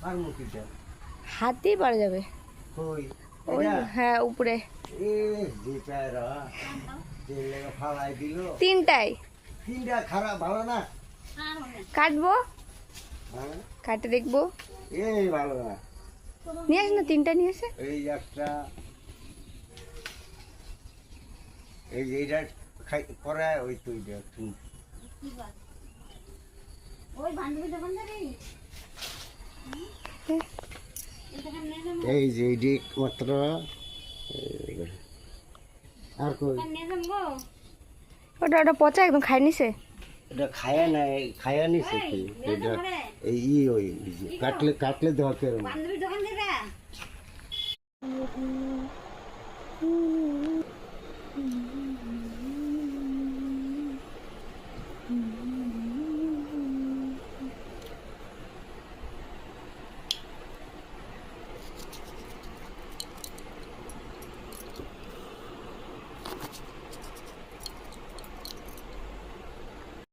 আর মুটিটা হাত দিয়ে পারা যাবে। কই ওই হ্যাঁ উপরে এ যেটা যে লেগে ফালাই দিল তিনটাই তিনটা খারাপ ভালো না কাটবো, হ্যাঁ কাটে দেখবো। এই ভালো না নিয়ে আসে না, তিনটা নিয়ে আসে। এই একটা এই যে এইটা খাই করে ওই তো এইটা ওই বান্ধবী দোকান থেকে এই যে এইটি মাত্র আর কই নিয়ে যাম গো। ওটা ওটা পচা একদম খাই নিছে। এটা খায়া নাই খায়া নিছে কি এটা এই ওই যে কাটলে কাটলে দেওয়া কেরম বান্ধবী দোকান থেকে